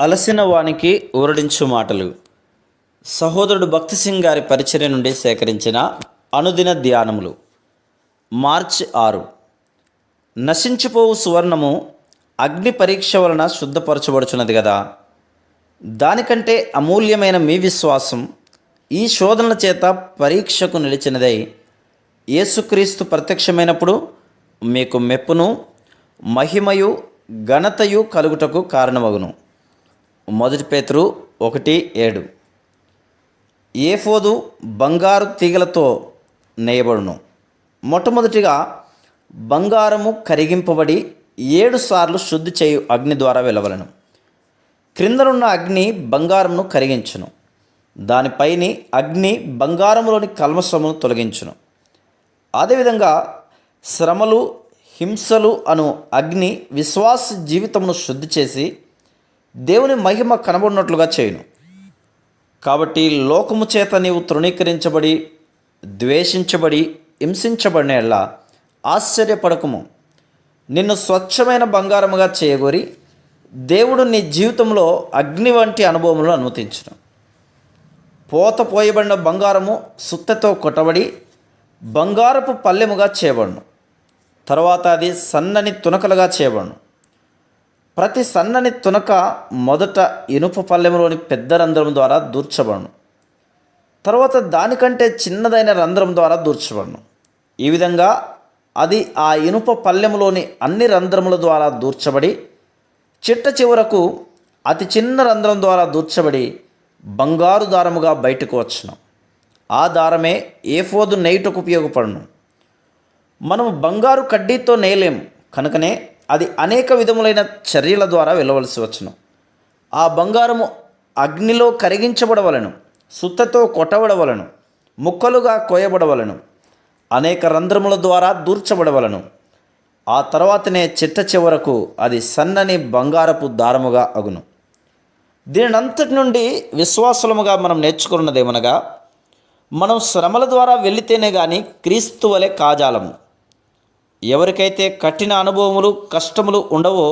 అలసిన వానికి ఊరడించు మాటలు. సహోదరుడు భక్తి సింగ్ గారి పరిచర్య నుండి సేకరించిన అనుదిన ధ్యానములు. మార్చి 6. నశించిపోవు సువర్ణము అగ్ని పరీక్ష వలన శుద్ధపరచబడుచున్నది కదా. దానికంటే అమూల్యమైన మీ విశ్వాసం ఈ శోధనల చేత పరీక్షకు నిలిచినదై యేసుక్రీస్తు ప్రత్యక్షమైనప్పుడు మీకు మెప్పును మహిమయు ఘనతయు కలుగుటకు కారణమగును. 1 పేతురు 1:7. ఏఫోదు బంగారు తీగలతో నేయబడును. మొట్టమొదటిగా బంగారము కరిగింపబడి 7 సార్లు శుద్ధి చేయు అగ్ని ద్వారా వెలవలను. క్రిందనున్న అగ్ని బంగారమును కరిగించును. దానిపైని అగ్ని బంగారములోని కల్మషమును తొలగించును. అదేవిధంగా శ్రమలు హింసలు అను అగ్ని విశ్వాస జీవితమును శుద్ధి చేసి దేవుని మహిమ కనబడినట్లుగా చేయును. కాబట్టి లోకము చేత నీవు తృణీకరించబడి ద్వేషించబడి హింసించబడిన ఎడల ఆశ్చర్యపడకుము. నిన్ను స్వచ్ఛమైన బంగారముగా చేయగోరి దేవుడు నీ జీవితంలో అగ్ని వంటి అనుభవములను అనుమతించును. పోత పోయబడిన బంగారము సుత్తెతో కొట్టబడి బంగారపు పల్లెముగా చేయబడును. తర్వాత అది సన్నని తునకలుగా చేయబడును. ప్రతి సన్నని తునక మొదట ఇనుప పల్లెములోని పెద్ద రంధ్రం ద్వారా దూర్చబడును. తర్వాత దానికంటే చిన్నదైన రంధ్రం ద్వారా దూర్చబడును. ఈ విధంగా అది ఆ ఇనుప పల్లెములోని అన్ని రంధ్రముల ద్వారా దూర్చబడి చిట్ట చివరకు అతి చిన్న రంధ్రం ద్వారా దూర్చబడి బంగారు దారముగా బయటకు వచ్చును. ఆ దారమే ఏఫోదు నేయుటకు ఉపయోగపడును. మనము బంగారు కడ్డీతో నేయలేము కనుకనే అది అనేక విధములైన చర్యల ద్వారా వెళ్ళవలసి వచ్చును. ఆ బంగారము అగ్నిలో కరిగించబడవలను, సుత్తతో కొట్టబడవలను, ముక్కలుగా కోయబడవలను, అనేక రంధ్రముల ద్వారా దూర్చబడవలను. ఆ తర్వాతనే చిట్ట చివరకు అది సన్నని బంగారపు దారముగా అగును. దీనంతటి నుండి విశ్వాసముగా మనం నేర్చుకున్నదేమనగా, మనం శ్రమల ద్వారా వెళితేనే కానీ క్రీస్తు వలె కాజాలము. ఎవరికైతే కఠిన అనుభవములు కష్టములు ఉండవో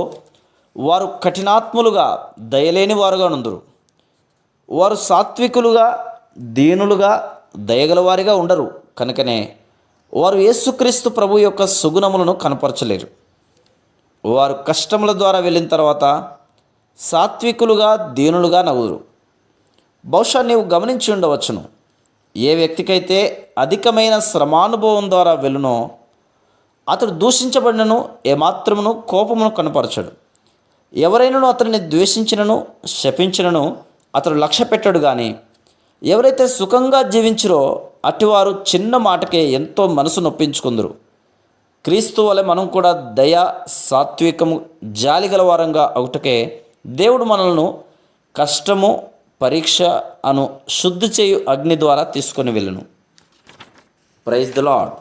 వారు కఠినాత్ములుగా దయలేని వారుగా నుందురు. వారు సాత్వికులుగా దీనులుగా దయగలవారిగా ఉండరు. కనుకనే వారు యేసుక్రీస్తు ప్రభు యొక్క సుగుణములను కనపరచలేరు. వారు కష్టముల ద్వారా వెళ్ళిన తర్వాత సాత్వికులుగా దీనులుగా నవ్వురు. బహుశా నీవు గమనించి ఉండవచ్చును, ఏ వ్యక్తికైతే అధికమైన శ్రమానుభవం ద్వారా వెళ్ళునో అతడు దూషించబడినను ఏమాత్రమును కోపమును కనపరచడు. ఎవరైనాను అతడిని ద్వేషించినను శపించినను అతడు లక్ష్య పెట్టడు. కానీ ఎవరైతే సుఖంగా జీవించరో అటివారు చిన్న మాటకే ఎంతో మనసు నొప్పించుకుందరు. క్రీస్తు వలె మనం కూడా దయ సాత్వికము జాలిగల వారంగా అవుటకే దేవుడు మనల్ని కష్టము పరీక్ష అను శుద్ధి చేయు అగ్ని ద్వారా తీసుకొని వెళ్ళును. Praise the lord.